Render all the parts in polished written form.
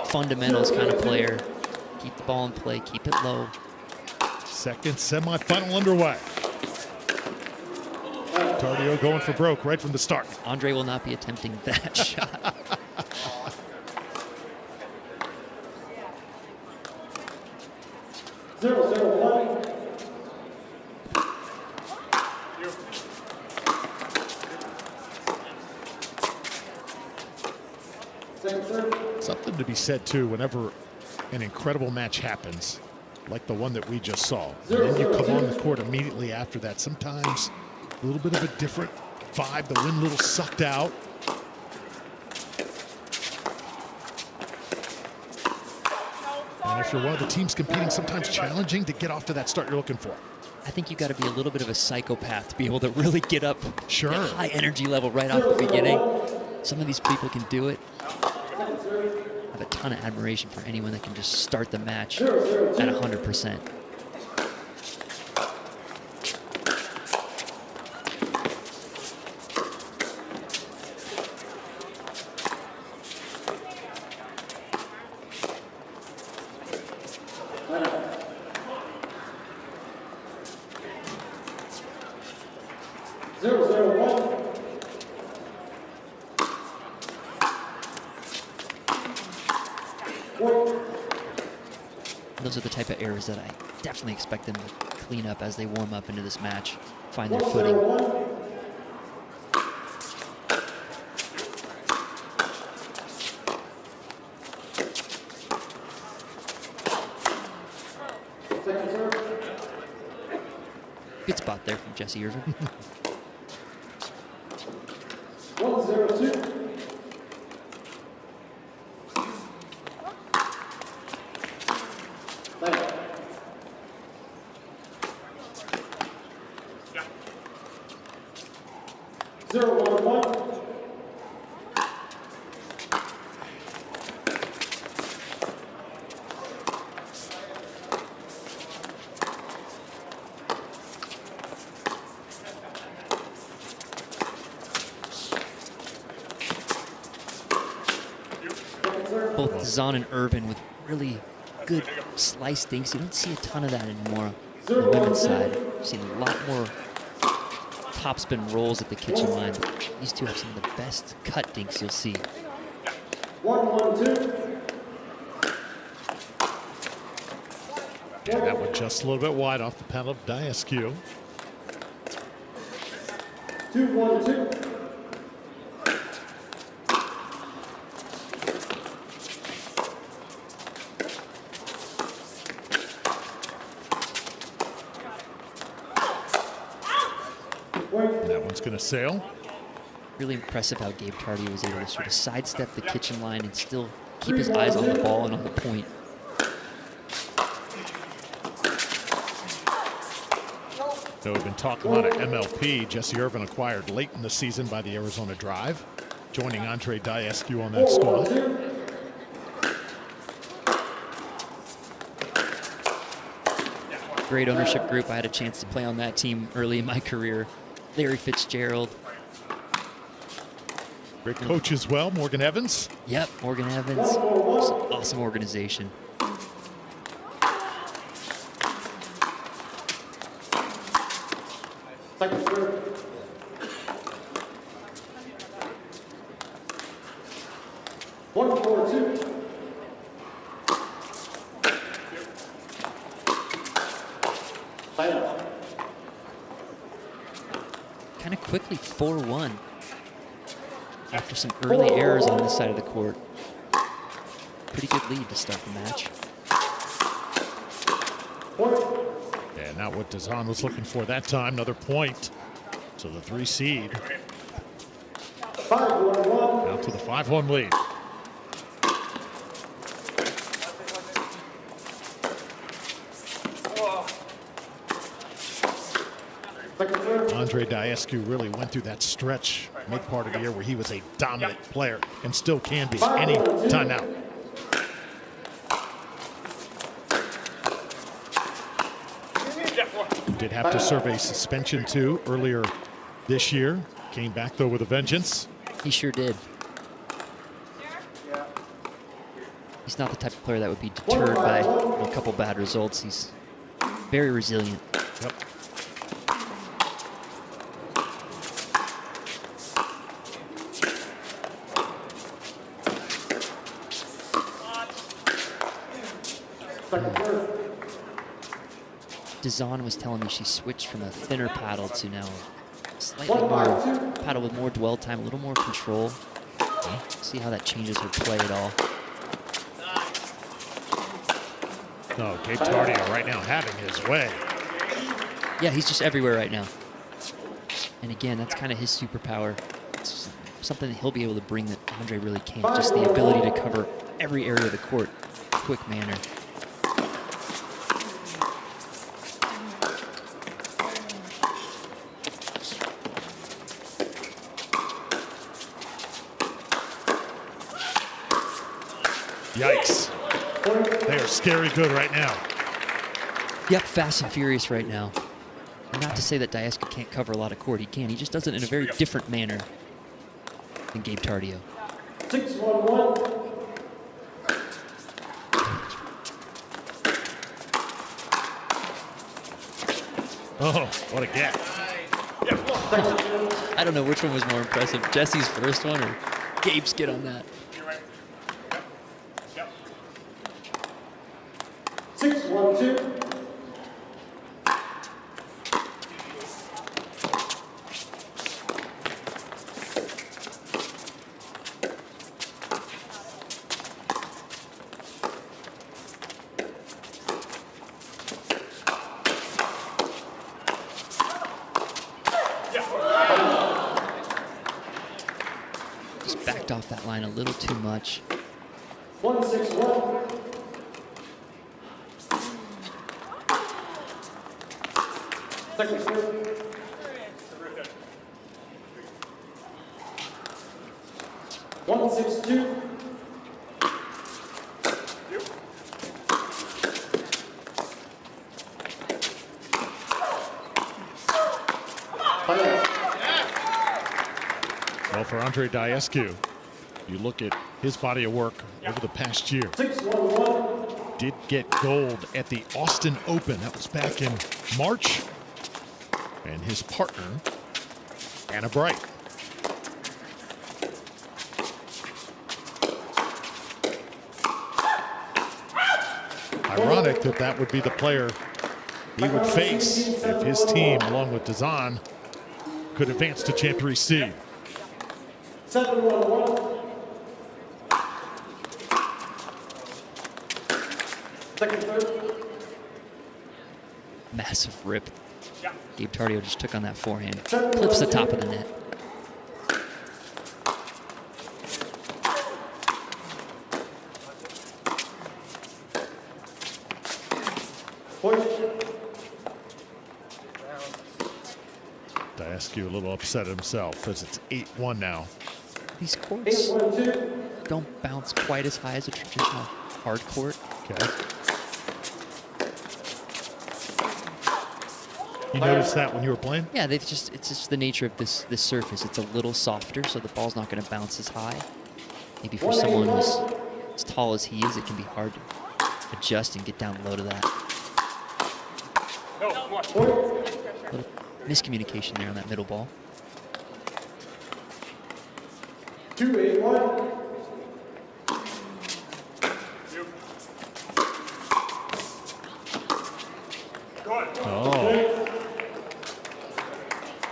fundamentals kind of player. Keep the ball in play, keep it low. Second semifinal underway. Tardio going for broke right from the start. Andre will not be attempting that shot. Something to be said too whenever an incredible match happens, like the one that we just saw. And then you come on the court immediately after that. Sometimes a little bit of a different vibe. The wind a little sucked out. And if you're one of the teams competing, sometimes challenging to get off to that start you're looking for. I think you've got to be a little bit of a psychopath to be able to really get up sure. At high energy level right off the beginning. Some of these people can do it. I have a ton of admiration for anyone that can just start the match at 100%. Those are the type of errors that I definitely expect them to clean up as they warm up into this match, find their footing. Good spot there from Jesse Irvin. 1-0-2. Both Dizon and Irvin with really good slice dinks. You don't see a ton of that anymore on the women's side. You've seen a lot more topspin rolls at the kitchen line. These two have some of the best cut dinks you'll see. 1-1-2. Yeah, that one just a little bit wide off the panel of Daescu. 2-1-2. That one's going to sail. Really impressive how Gabe Tardio was able to sort of sidestep the kitchen line and still keep his eyes on the ball and on the point. So we've been talking a lot of MLP. Jesse Irvin acquired late in the season by the Arizona Drive, joining Andre Daescu on that squad. Great ownership group. I had a chance to play on that team early in my career. Larry Fitzgerald. Great coach as well, Morgan Evans. Yep, Morgan Evans. Awesome organization. Kind of quickly 4-1 after some early errors on this side of the court. Pretty good lead to start the match. Yeah, not what Dizon was looking for that time. Another point. So the 3 seed. Out to the 5-1 lead. Andre Daescu really went through that stretch mid part of the year where he was a dominant player and still can be any time now. Did have to serve a suspension too earlier this year. Came back though with a vengeance. He sure did. He's not the type of player that would be deterred by a couple bad results. He's very resilient. Yep. Dizon was telling me she switched from a thinner paddle to now slightly more paddle with more dwell time, a little more control. See how that changes her play at all. No, Gabe Tardio right now having his way. Yeah, he's just everywhere right now. And again, that's kind of his superpower. It's something that he'll be able to bring that Andre really can't. Just the ability to cover every area of the court in a quick manner. Yikes. They are scary good right now. Yep, fast and furious right now. Not to say that Daescu can't cover a lot of court. He can. He just does it in a very different manner than Gabe Tardio. 6-1-1. Oh, what a gap. I don't know which one was more impressive, Jesse's first one or Gabe's get on that. 6-1-2. Just backed off that line a little too much. 1-6-1. Second serve. 1-6-2. Well, for Andre Daescu, you look at his body of work over the past year. 6-1-1. Did get gold at the Austin Open. That was back in March. And his partner, Anna Bright. Ironic that that would be the player he would face if his team, along with Dizon, could advance to Champ 3C. 7-1-1. Second serve. Massive rip. Gabe Tardio just took on that forehand. Clips the top of the net. Daescu a little upset himself as it's 8-1 now. These courts 8-1-2. don't bounce quite as high as a traditional hard court. Okay. You noticed that when you were playing? Yeah, it's just the nature of this surface. It's a little softer, so the ball's not going to bounce as high. Maybe for someone who's as tall as he is, it can be hard to adjust and get down low to that. A little miscommunication there on that middle ball. 2-8-1. Oh.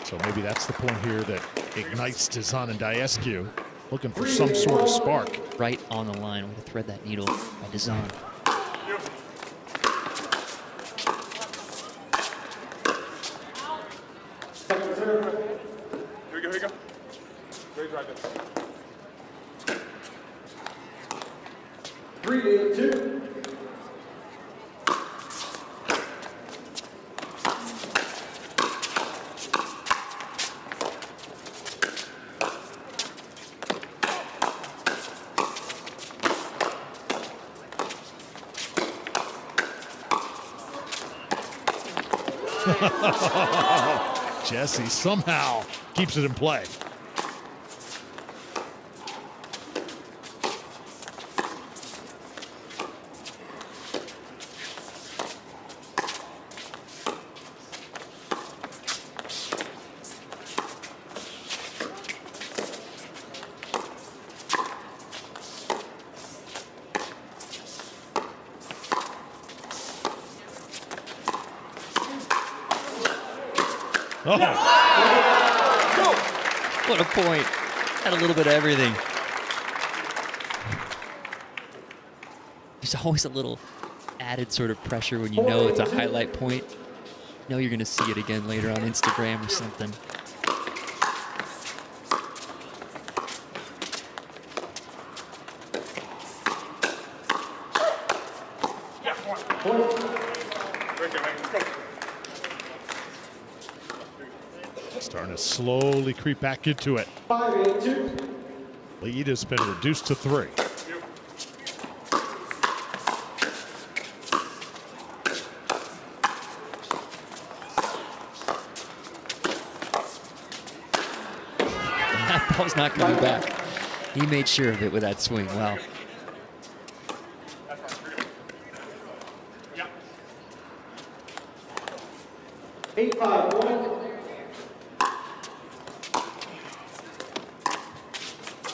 So maybe that's the point here that ignites Dizon and Daescu, looking for some sort of spark. Right on the line, way to thread that needle by Dizon. Second serve. Here we go. Raise right there. 3-8-2. Jesse somehow keeps it in play. Oh, What a point. Had a little bit of everything. There's always a little added sort of pressure when you know it's a highlight point. You know you're going to see it again later on Instagram or something. starting to slowly creep back into it. 5-8-2. Lead has been reduced to 3. That ball's not coming back. He made sure of it with that swing. Wow. Yeah. 8-5-1.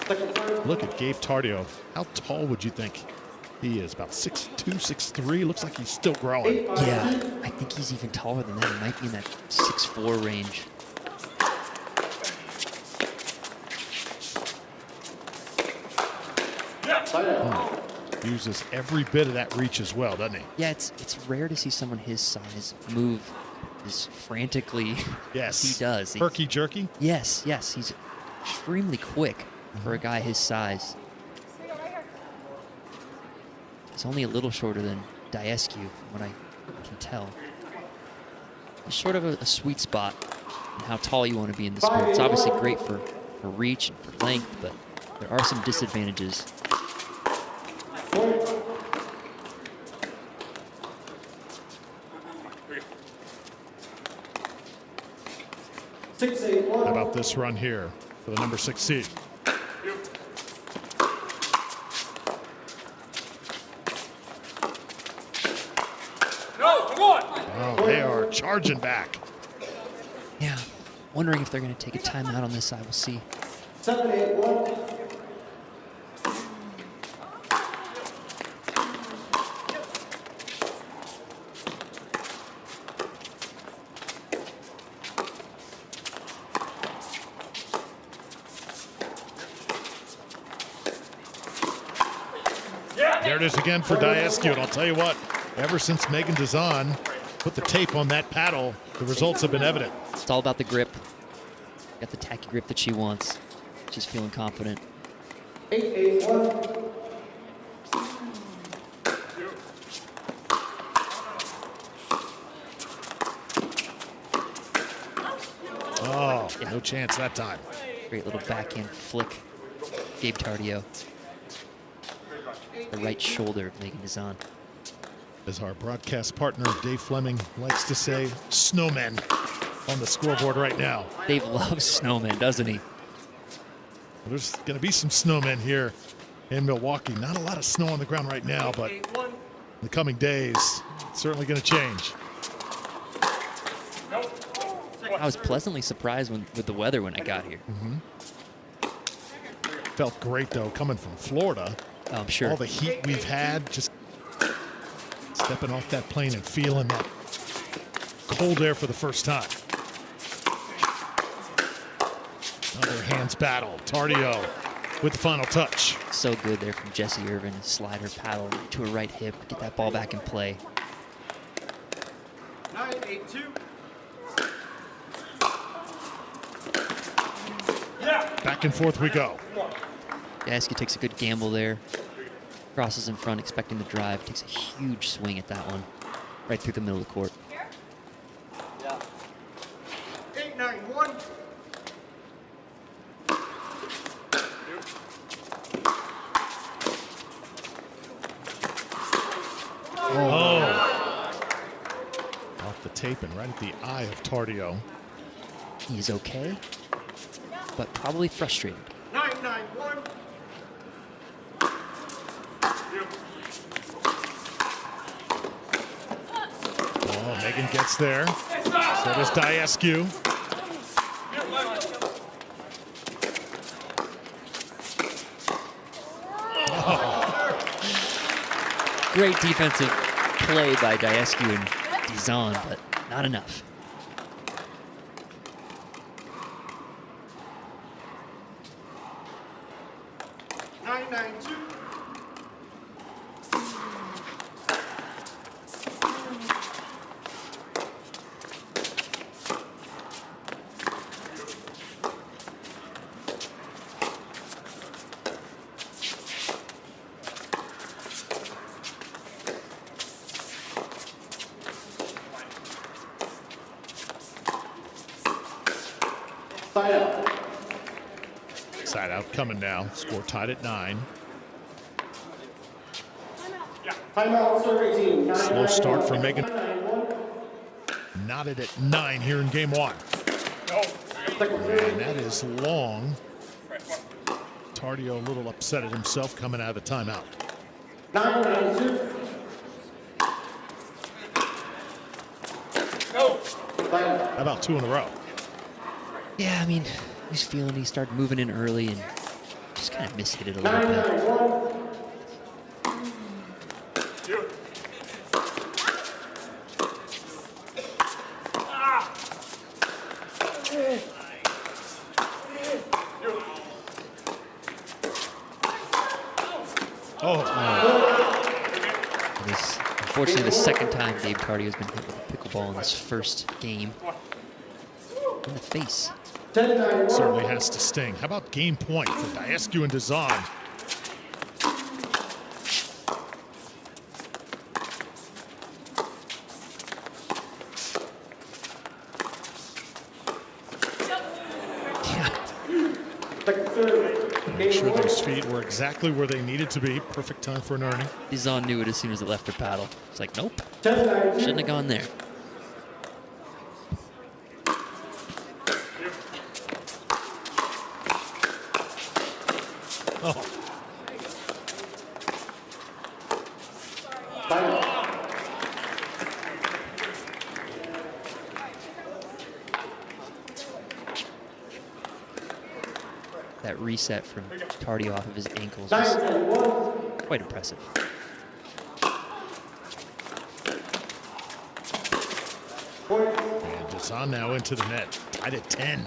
Second serve. Look at Gabe Tardio. How tall would you think he is? About 6'2", 6'3". Looks like he's still growing. 8-5-2. Yeah, I think he's even taller than that. He might be in that 6'4" range. Uses every bit of that reach as well, doesn't he? Yeah, it's rare to see someone his size move as frantically Yes. he does. Herky jerky. Yes, he's extremely quick for a guy his size. He's only a little shorter than Daescu, from what I can tell. He's sort of a sweet spot in how tall you want to be in the sport. It's obviously great for reach and for length, but there are some disadvantages. 6-8-1. How about this run here for the number 6 seed? No, come on. Oh, they are charging back. Yeah, wondering if they're going to take a timeout on this side. We'll see. 7-8-1. There it is again for Daescu, and I'll tell you what, ever since Megan Dizon put the tape on that paddle, the results have been evident. It's all about the grip. Got the tacky grip that she wants. She's feeling confident. 8-8-1. Oh, no chance that time. Great little backhand flick. Gabe Tardio. The right shoulder of Megan Dizon. As our broadcast partner, Dave Fleming, likes to say, snowmen on the scoreboard right now. Dave loves snowmen, doesn't he? There's going to be some snowmen here in Milwaukee. Not a lot of snow on the ground right now, but in the coming days, it's certainly going to change. I was pleasantly surprised with the weather when I got here. Felt great, though, coming from Florida. Oh, I'm sure. All the heat we've had, just stepping off that plane and feeling that cold air for the first time. Another hands battle. Tardio with the final touch. So good there from Jesse Irvin. Slide her paddle to her right hip. Get that ball back in play. 9-8-2. Back and forth we go. Daescu takes a good gamble there. Crosses in front, expecting the drive. Takes a huge swing at that one. Right through the middle of the court. 8-9-1. Oh. Off the tape and right at the eye of Tardio. He is okay, but probably frustrated. 9-9-1. Oh, Megan gets there. So does Daescu. Great defensive play by Daescu and Dizon, but not enough. Side out coming now. Score tied at 9. Timeout, sir, 18. Slow start for Megan. Knotted at 9 here in game 1. And that is long. Tardio a little upset at himself coming out of the timeout. 9-9-2. How about 2 in a row? Yeah, I mean, he's feeling he started moving in early and just kind of mishit it a little bit. 9-9-1. It is unfortunately the second time Dave Tardio has been hit with a pickleball in this first game. In the face. 10-9-1. Certainly has to sting. How about game point for Daescu and Dizon? Make sure those feet were exactly where they needed to be. Perfect time for an earning. Dizon knew it as soon as it left her paddle. It's like, nope, 10-9-2. shouldn't have gone there. Oh, That reset from Tardio off of his ankles was 9-10-1. quite impressive. and Dizon now into the net. Tied at 10.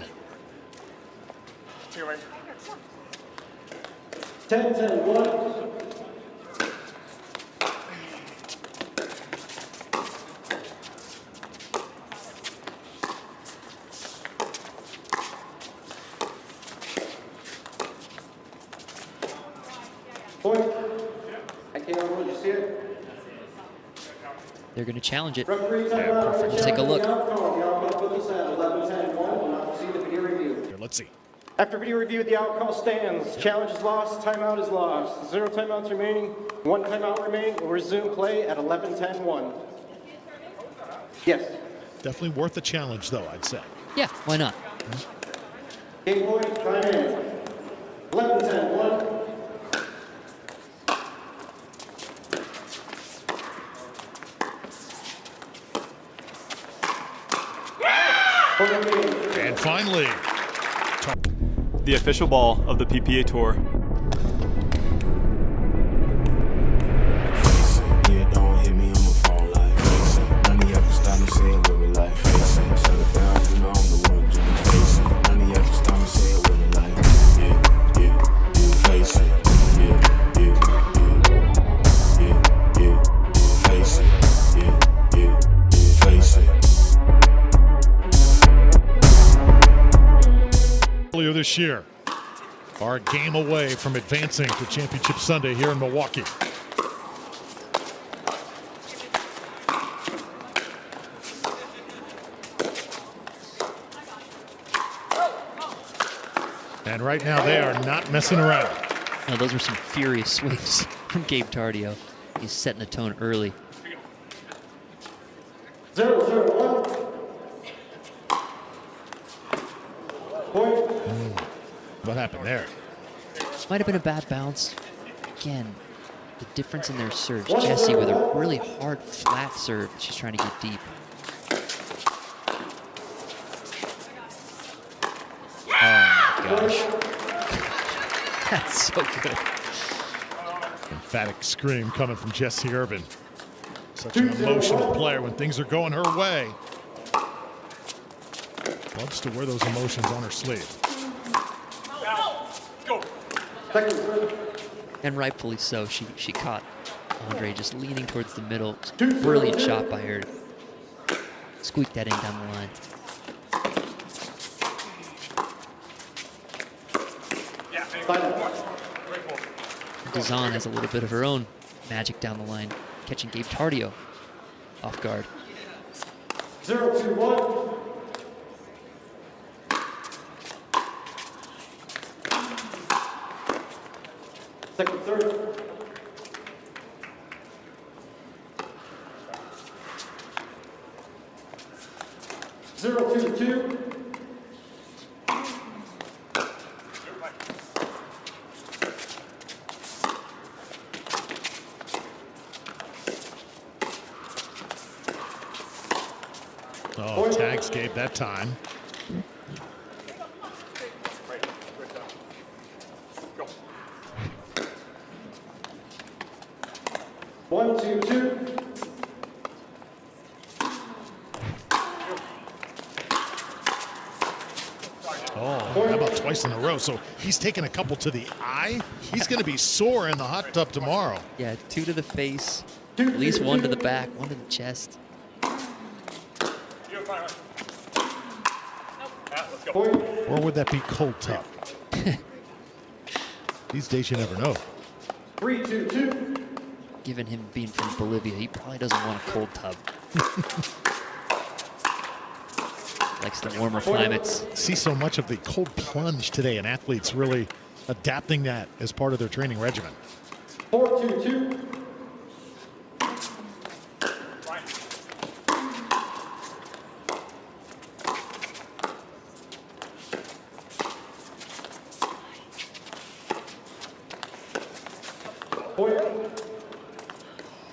10-10-1. Point. I can't remember. Did you see it? They're going to challenge it. Referee timeout. perfect. Let's take a look. The outcome puts us at 11-10-1. We'll now see the video review. Here, let's see. After video review, the outcome stands. Challenge is lost. Timeout is lost. 0 timeouts remaining. 1 timeout remaining. We'll resume play at 11-10-1. Yes. Definitely worth a challenge, though, I'd say. Yeah, why not? Game point. Time in. 11-10-1. And finally, The official ball of the PPA Tour. Yeah, don't hit me on my phone like face it. None of y'all can stop me saying what we like face it. Shut it down, you know I'm the one doing face it. None of y'all can stop me saying what we like. Face it. Face it. Face it. earlier this year, are a game away from advancing to Championship Sunday here in Milwaukee. And right now they are not messing around. No, those were some furious swings from Gabe Tardio. He's setting the tone early. 0-0-1. Point. What happened there? Might have been a bad bounce. Again, the difference in their serves. Jessie with a really hard, flat serve. She's trying to get deep. Oh my gosh. That's so good. Emphatic scream coming from Jessie Irvin. Such an emotional player when things are going her way. Loves to wear those emotions on her sleeve. Go. And rightfully so. She caught Andre just leaning towards the middle. Brilliant shot by her. Squeaked that in down the line. Dizon has a little bit of her own magic down the line, catching Gabe Tardio off guard. 0-2-1. Second serve. 0-2-2. Oh, tags gave that time. One, two, two. Oh, how about twice in a row? So he's taking a couple to the eye. He's going to be sore in the hot tub tomorrow. Yeah, 2 to the face, at least 1 to the back, 1 to the chest. Or would that be cold tub? These days you never know. 3-2-2. Given him being from Bolivia, he probably doesn't want a cold tub. Likes the warmer climates. See so much of the cold plunge today, and athletes really adapting that as part of their training regimen. 4-2-2.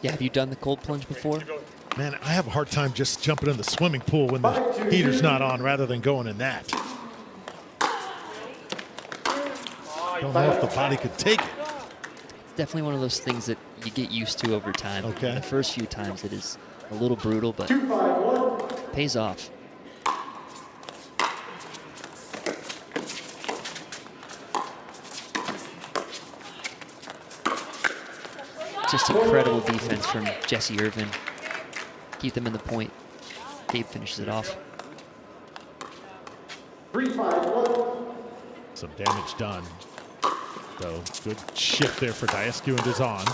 Yeah, have you done the cold plunge before? Man, I have a hard time just jumping in the swimming pool when the heater's not on rather than going in that. Don't know if the body could take it. It's definitely one of those things that you get used to over time. Okay. The first few times it is a little brutal, but 2-5-1. pays off. Just incredible defense from Jesse Irvin. Keep them in the point. Gabe finishes it off. 3-5-1. Some damage done. So good shift there for Daescu and Dizon.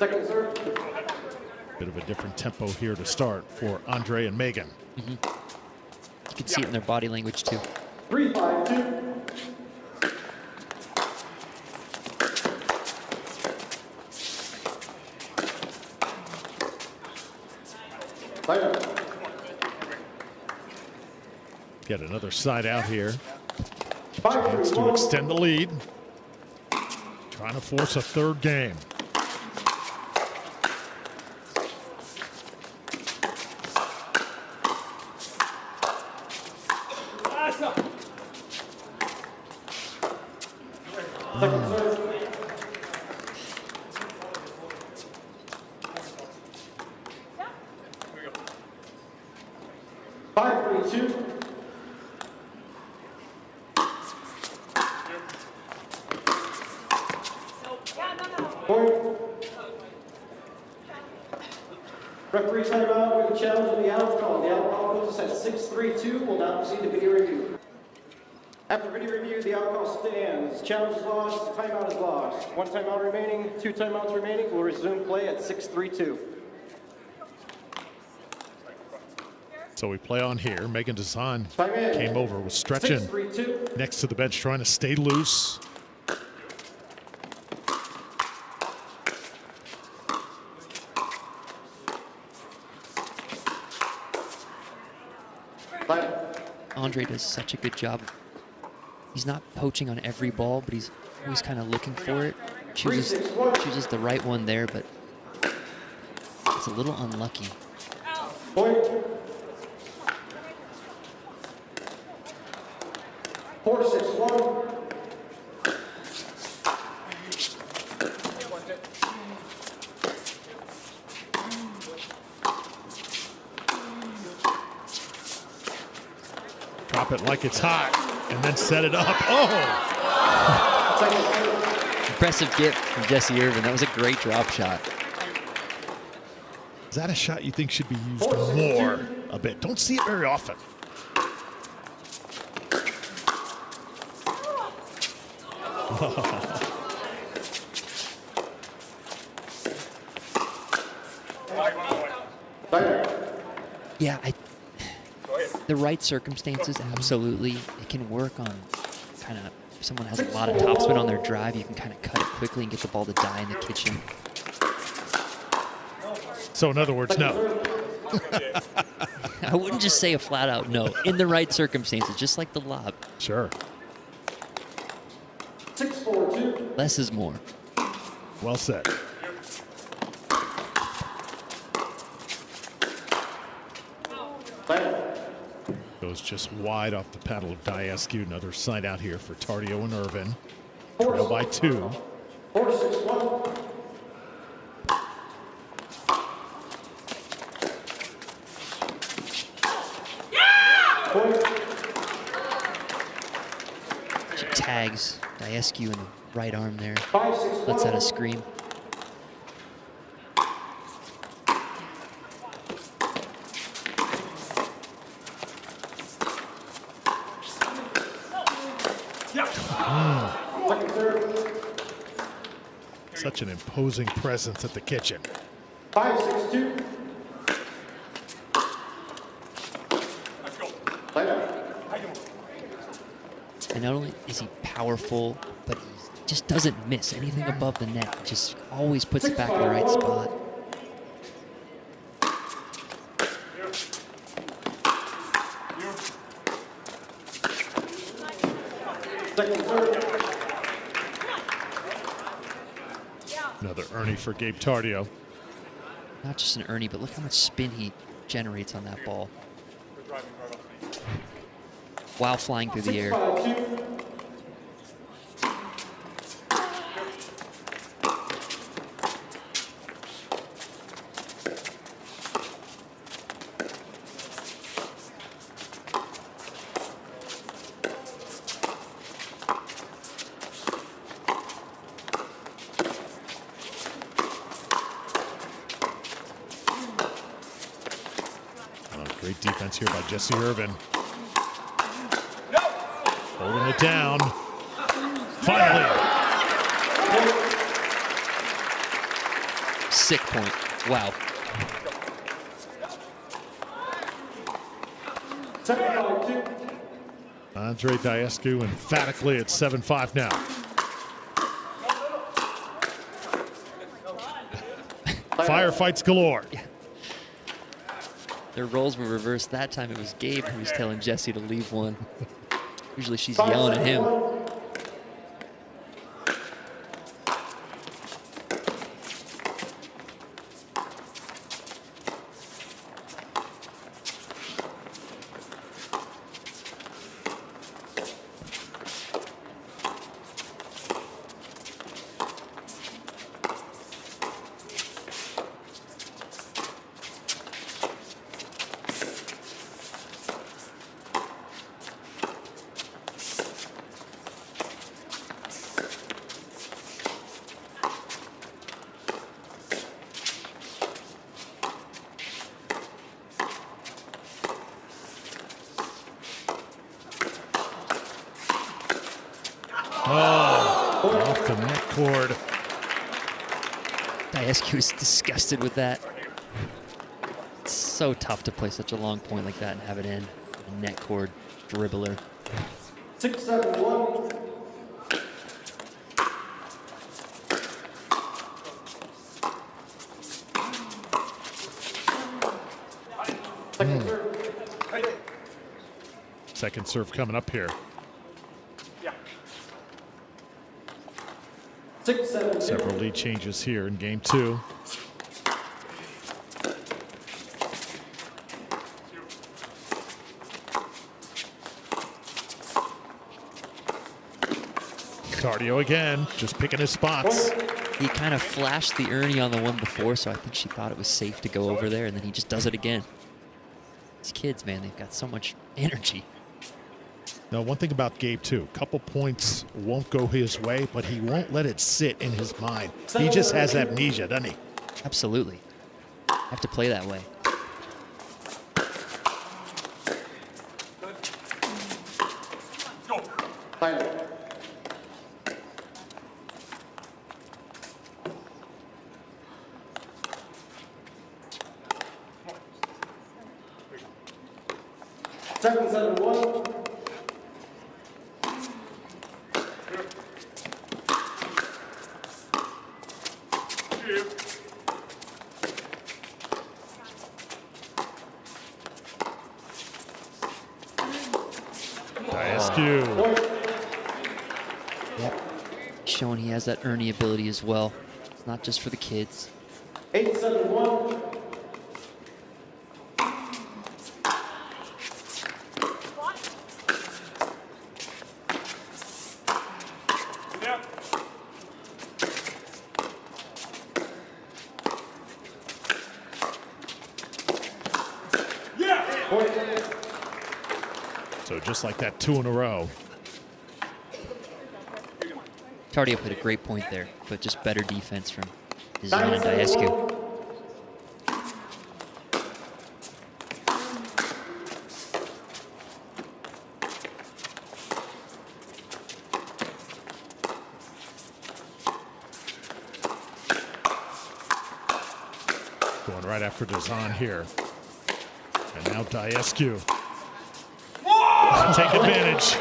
Second serve. Bit of a different tempo here to start for Andre and Megan. You can see it in their body language too. 3-5-2. Get another side out here. 5-3-1. Chance to extend the lead. Trying to force a third game. Second serve. 5-3-2. Point. Referee timeout with a challenge of the alcohol. The alcohol puts us at 6-3-2. We'll now proceed to video review. After video review, the alcohol stands. Challenge is lost. Timeout is lost. 1 timeout remaining. 2 timeouts remaining. We'll resume play at 6-3-2. So we play on here. Megan Dizon Time in. came over, was stretching 6-3-2. next to the bench, trying to stay loose. Andre does such a good job. He's not poaching on every ball, but he's always kind of looking for it. Chooses the right one there, but it's a little unlucky. Point. 4-6-1. Drop it like it's hot, and then set it up. Oh! Impressive gift from Jesse Irvin. That was a great drop shot. Is that a shot you think should be used more a bit? Don't see it very often. Yeah, the right circumstances, absolutely. It can work on kind of If someone has a lot of topspin on their drive, you can kind of cut it quickly and get the ball to die in the kitchen. So in other words, no. I wouldn't just say a flat out no. In the right circumstances, just like the lob. Sure. 6-4-2. Less is more. Well said. Goes just wide off the paddle of Daescu. Another side out here for Tardio and Irvin. Trail by 2. 4-6-1. She tags Daescu in the right arm there. 5-6-1. Lets out a scream. Such an imposing presence at the kitchen. 5-6-2. And not only is he powerful, but he just doesn't miss anything above the net. Just always puts it back in the right spot. Another Ernie for Gabe Tardio. Not just an Ernie, but look how much spin he generates on that ball while flying through the air. 6-5-2. Great defense here by Jesse Irvin. Holding it down. Finally. Sick point. Wow. 7-5-2. Andre Daescu emphatically at 7-5 now. Firefights galore. Their roles were reversed. That time it was Gabe who was telling Jesse to leave one. Usually she's yelling at him. Oh, off the net cord. Daescu is disgusted with that. It's so tough to play such a long point like that and have it in. A net cord dribbler. 6-7-1. Second serve coming up here. 6-7-2. Several lead changes here in game 2. Tardio again, just picking his spots. He kind of flashed the Ernie on the one before, so I think she thought it was safe to go over there, and then he just does it again. These kids, man, they've got so much energy. Now, one thing about Gabe, too, couple points won't go his way, but he won't let it sit in his mind. He just has amnesia, doesn't he? Absolutely. Have to play that way. Final. Seven, 7-1. Daescu. Yep. Showing he has that Ernie ability as well. It's not just for the kids. 8-7-1. So just like that, 2 in a row. Tardio put a great point there, but just better defense from Dizon and Daescu. Going right after Dizon here. And now Daescu. Take advantage.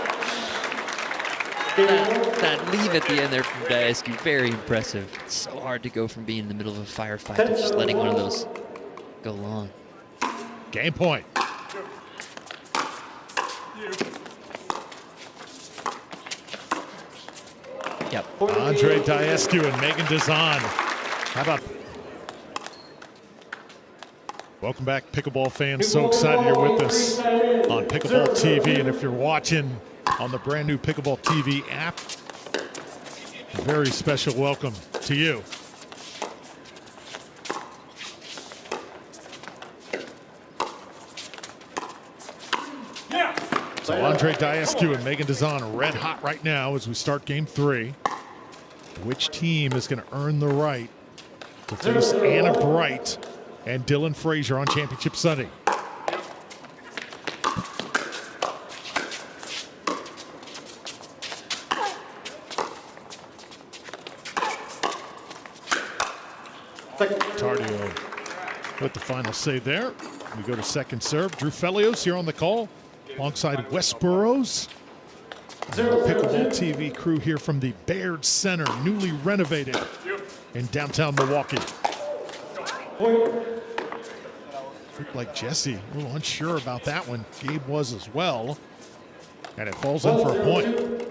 That leave at the end there from Daescu, very impressive. It's so hard to go from being in the middle of a firefight to just letting one of those go long. Game point. Yep. Andre Daescu and Megan Dizon. How about... Welcome back, pickleball fans. So excited you're with us on Pickleball TV. And if you're watching on the brand new Pickleball TV app, a very special welcome to you. So Andre Daescu and Megan Dizon red hot right now as we start game 3. Which team is going to earn the right to face Anna Bright and Dylan Frazier on Championship Sunday? Tardio with the final save there. We go to second serve. Drew Felios here on the call alongside Wes Burrows. The Pickleball TV crew here from the Baird Center, newly renovated in downtown Milwaukee. Looked like Jesse, a little unsure about that one. Gabe was as well. And it falls in for a point.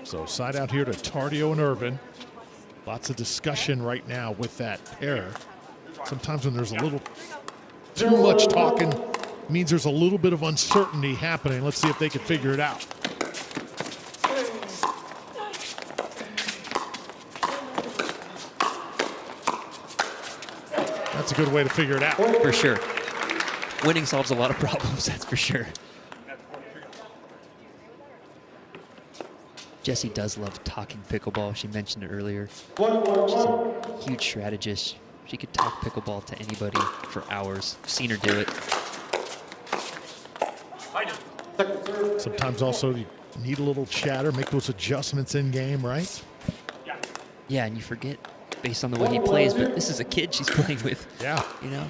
So side out here to Tardio and Irvin. Lots of discussion right now with that pair. Sometimes when there's a little too much talking, it means there's a little bit of uncertainty happening. Let's see if they can figure it out. That's a good way to figure it out. For sure. Winning solves a lot of problems, that's for sure. Jessie does love talking pickleball. She mentioned it earlier. She's a huge strategist. She could talk pickleball to anybody for hours. I've seen her do it. Sometimes also you need a little chatter, make those adjustments in game, right? Yeah, and you forget based on the way he plays, but this is a kid she's playing with. Yeah. You know?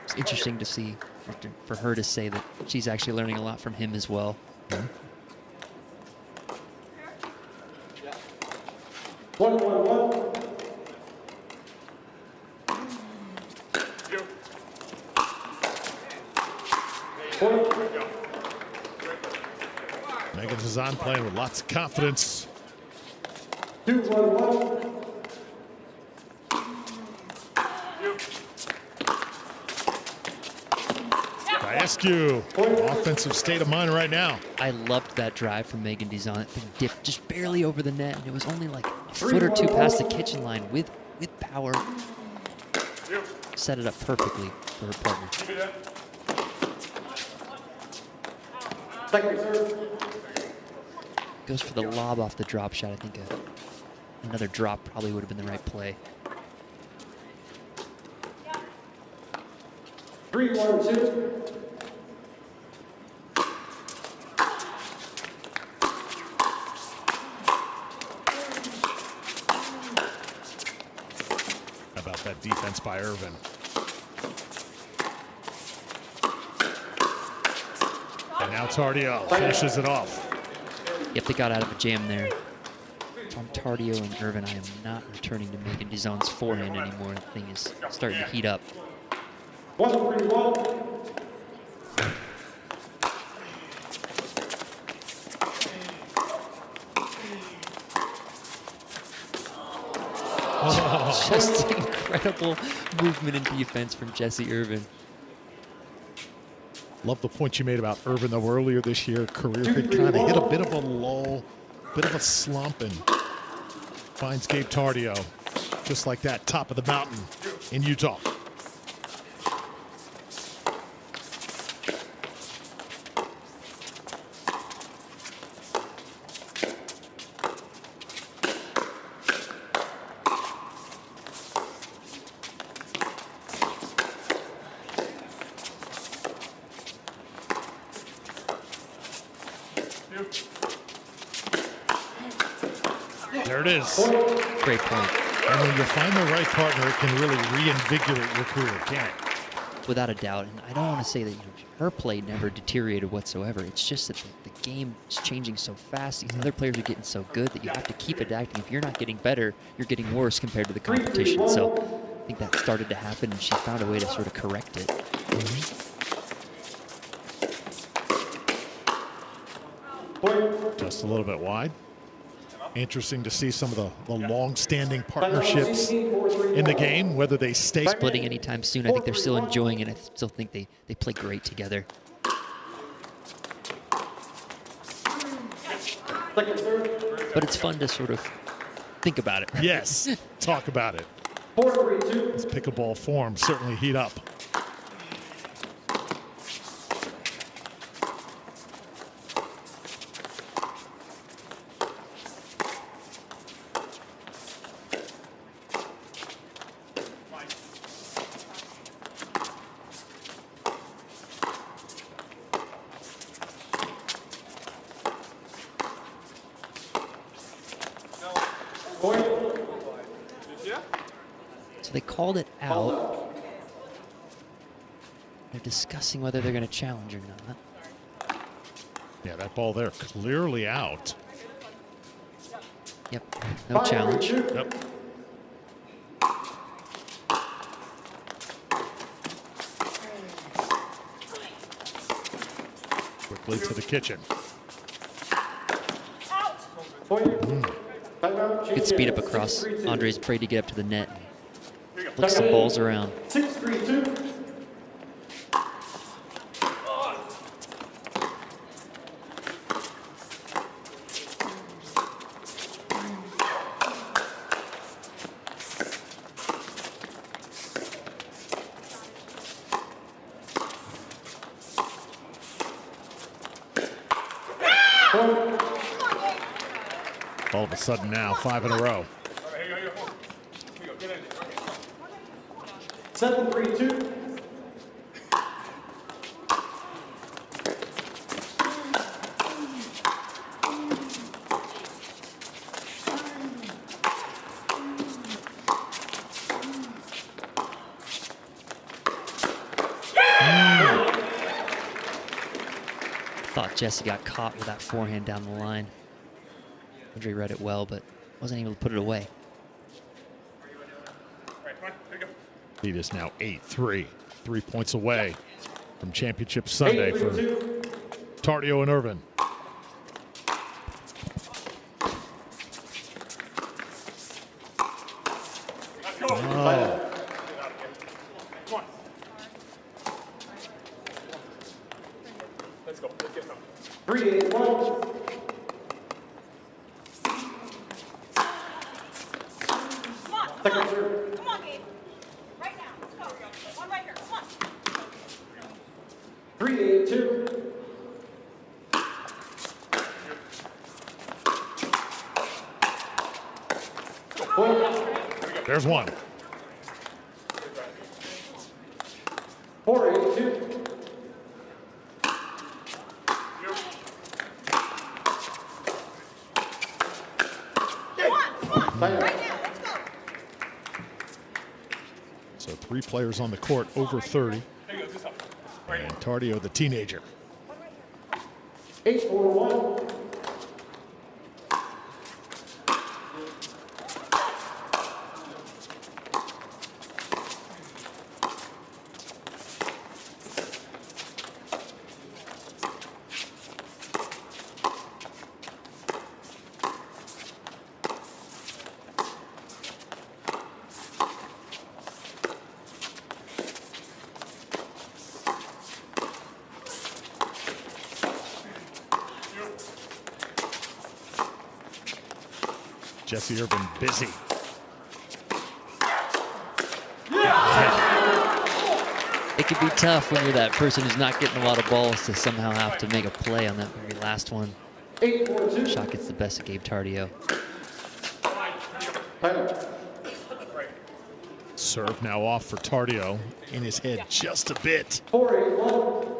It's interesting to see for her to say that she's actually learning a lot from him as well. Mm-hmm. 1-1-1. Megan Dizon playing with lots of confidence. 2-1-1. Daescu, offensive state of mind right now. I loved that drive from Megan Dizon. That thing dipped just barely over the net, and it was only like a foot or two past the kitchen line with power. Set it up perfectly for her partner. Second serve. Goes for the lob off the drop shot. I think another drop probably would have been the right play. 3-1-2. about that defense by Irvin. And now Tardio finishes it off. Yep, they got out of a jam there. From Tardio and Irvin, I am not returning to making Dizon's forehand anymore. The thing is starting to heat up. 1-3-1. Just incredible movement and defense from Jesse Irvin. Love the point you made about Irvin, though, earlier this year. Career had kind of hit a bit of a lull, bit of a slump, and finds Gabe Tardio just like that, top of the mountain in Utah. There it is. Great point. And when you find the right partner, it can really reinvigorate your career, can't it? Without a doubt. And I don't want to say that her play never deteriorated whatsoever. It's just that the game is changing so fast. These other players are getting so good that you have to keep adapting. If you're not getting better, you're getting worse compared to the competition. So I think that started to happen, and she found a way to sort of correct it. Just a little bit wide. Interesting to see some of the long-standing partnerships in the game, whether they stay. Splitting anytime soon. I think they're still enjoying it. I still think they play great together. But it's fun to sort of think about it. Yes, talk about it. This pickleball form certainly heat up. So they called it out. They're discussing whether they're going to challenge or not. Yeah, that ball there clearly out. Yep, no challenge. Yep. Quickly to the kitchen. Good speed up across. Andre's afraid to get up to the net. Looks some balls around. 6-3-2. All of a sudden now, 5 in a row. 7-3-2. Thought Jesse got caught with that forehand down the line. Andre read it well, but wasn't able to put it away. Lead is now 8-3. 3 points away from Championship Sunday for Tardio and Irvin. Oh. Let's go. Let's get some. 3-8-1. Second serve. Come on, Gabe. Right now. Let's go. One right here. Come on. 3-8-2. There's one. 4-8-2. Come on. Right now. Let's go. So 3 players on the court over 30. And Tardio, the teenager. 8-4-1. Jesse Irvin busy. It can be tough when you're that person who's not getting a lot of balls to somehow have to make a play on that very last one. 8-4-2. Shot gets the best of Gabe Tardio. Serve now off for Tardio. In his head just a bit. 4-8-1.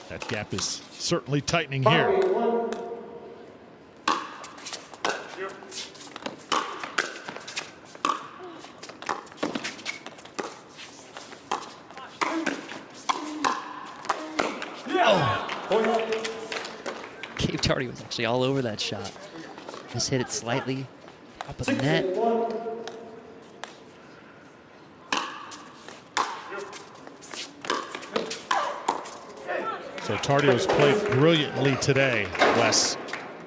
That gap is certainly tightening here. 5-8-1. Gabe Tardio was actually all over that shot. Just hit it slightly top of the net. 6-8-1. So Tardio's played brilliantly today, Wes.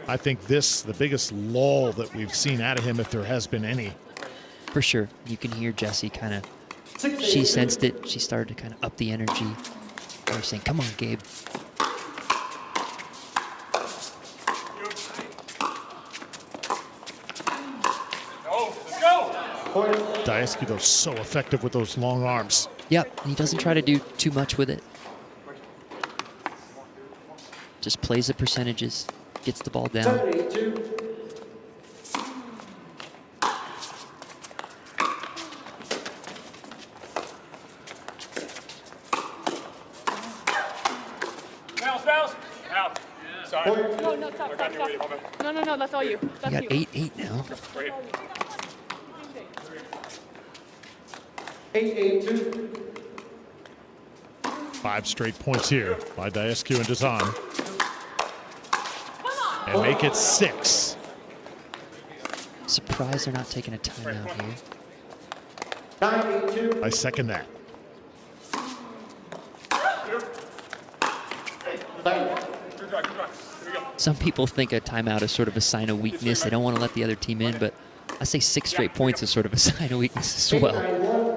I think this, the biggest lull that we've seen out of him, if there has been any. For sure. You can hear Jessie kind of, she sensed it. She started to kind of up the energy. They were saying, come on, Gabe. Daescu, though, so effective with those long arms. Yep, he doesn't try to do too much with it. Just plays the percentages, gets the ball down. 7-8-2. Bounce. Out. Sorry. No, stop. No, that's all you. You That's got you. 8-8 now. Right. 8-8-2. 5 straight points here by Daescu and Dizon. And make it 6. Surprised they're not taking a timeout here. 9-8-2. I second that. Good drive. Here we go. Some people think a timeout is sort of a sign of weakness. They don't want to let the other team in, but I say 6 straight points is sort of a sign of weakness as well. 8-9-1.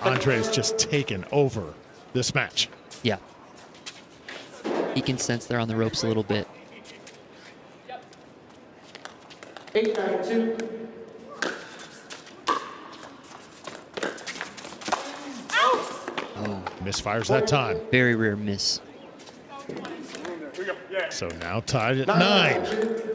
Andre's just taken over this match. Yeah. He can sense they're on the ropes a little bit. 8-9-2. Oh, Misfires that time. very rare miss. Here we go. Yeah. So now tied at 9. 9-9-2.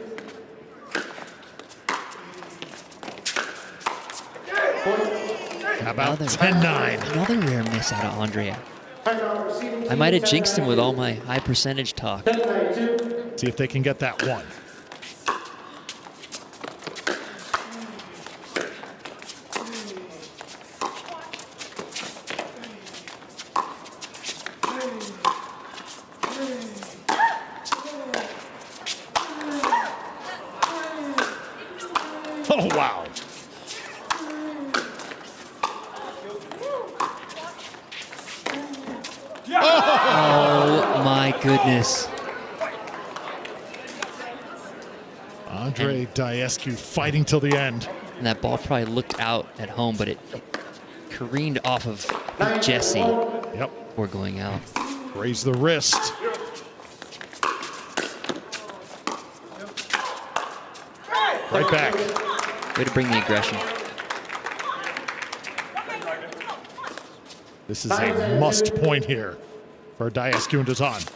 How about 10-9? Another rare miss out of Andrea. Timeout receiving I might have team, jinxed him with 10-9-2. all my high percentage talk. 10-9-2. See if they can get that one. Oh, wow. Oh my goodness. Andre Daescu fighting till the end. And that ball probably looked out at home, but it careened off of Jesse Yep. before going out. Raise the wrist. Right back. Way to bring the aggression. This is a must point here for Daescu and Dizon.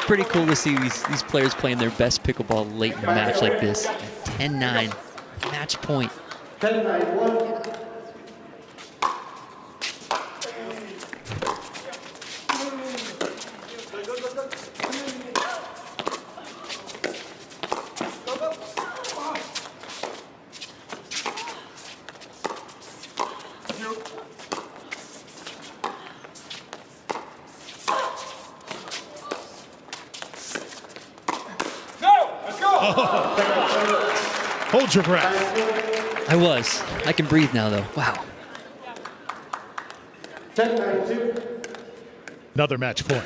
pretty cool to see these players playing their best pickleball late in a match like this. 10-9, match point. 10-9-1. Hold your breath. I was. I can breathe now, though. Wow. 10-9-2. Another match point.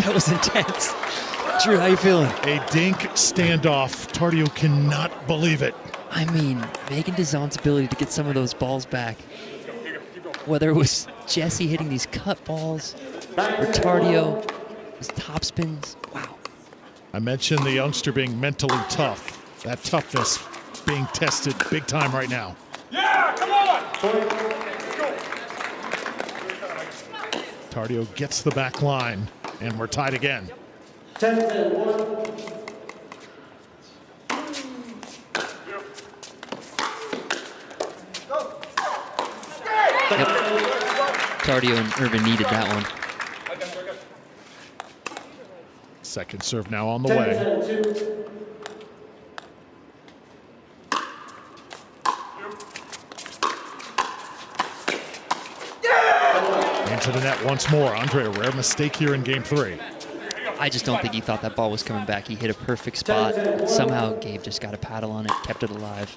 That was intense. Drew, how you feeling? A dink standoff. Tardio cannot believe it. I mean, Megan Dizon's ability to get some of those balls back. Whether it was Jesse hitting these cut balls or Tardio, his top spins. Wow. I mentioned the youngster being mentally tough. That toughness being tested big time right now. Yeah, come on! Tardio gets the back line, and we're tied again. 10-1. Yep. Tardio and Irvin needed that one. Second serve now on the way. 10-2. Into the net once more. Andre, a rare mistake here in game 3. I just don't think he thought that ball was coming back. He hit a perfect spot. Somehow Gabe just got a paddle on it, kept it alive.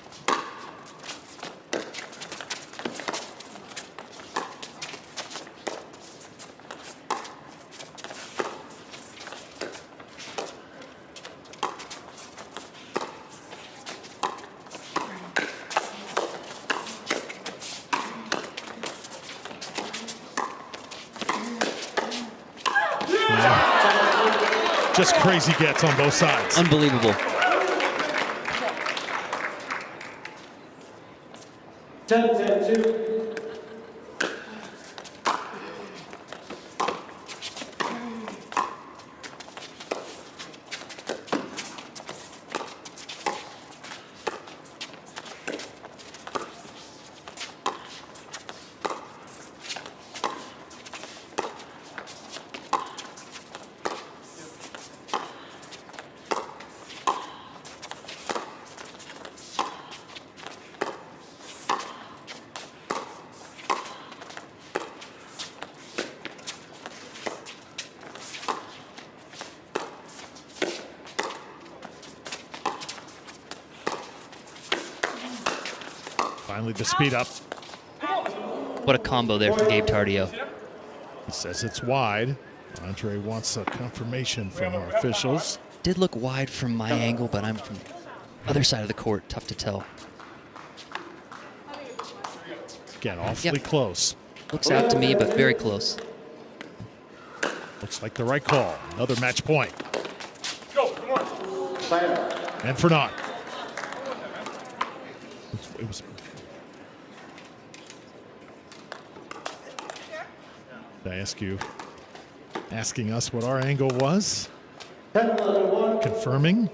Just crazy gets on both sides. Unbelievable. 10-2. Finally the speed up. What a combo there from Gabe Tardio. He says it's wide. Andre wants a confirmation from our officials. Did look wide from my angle, but I'm from the other side of the court. Tough to tell. Again, awfully close. Looks out to me, but very close. Looks like the right call. Another match point. Go, come on. And for naught. It was Daescu asking us what our angle was. 10-11-1. Confirming.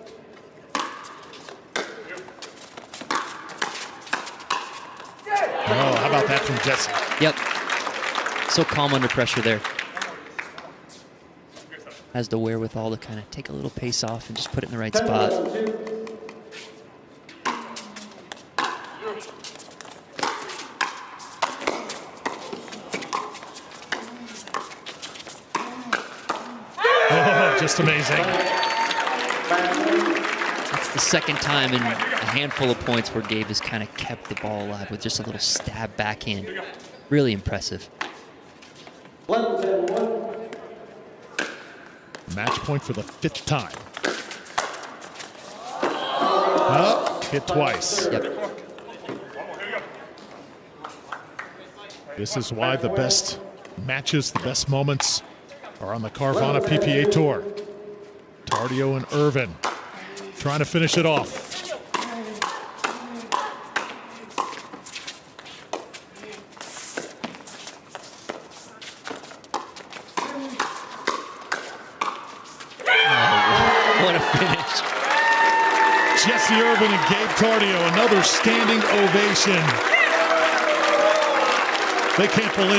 Oh, how about that from Jesse? Yep. So calm under pressure there. Has the wherewithal to kind of take a little pace off and just put it in the right spot. 10-11-2. Just amazing. That's the second time in a handful of points where Gabe has kind of kept the ball alive with just a little stab backhand. Really impressive. 11-1. Match point for the 5th time. Oh, hit twice. Yep. This is why the best matches, the best moments are on the Carvana PPA Tour. Tardio and Irvin trying to finish it off. What a finish. Jesse Irvin and Gabe Tardio, another standing ovation. They can't believe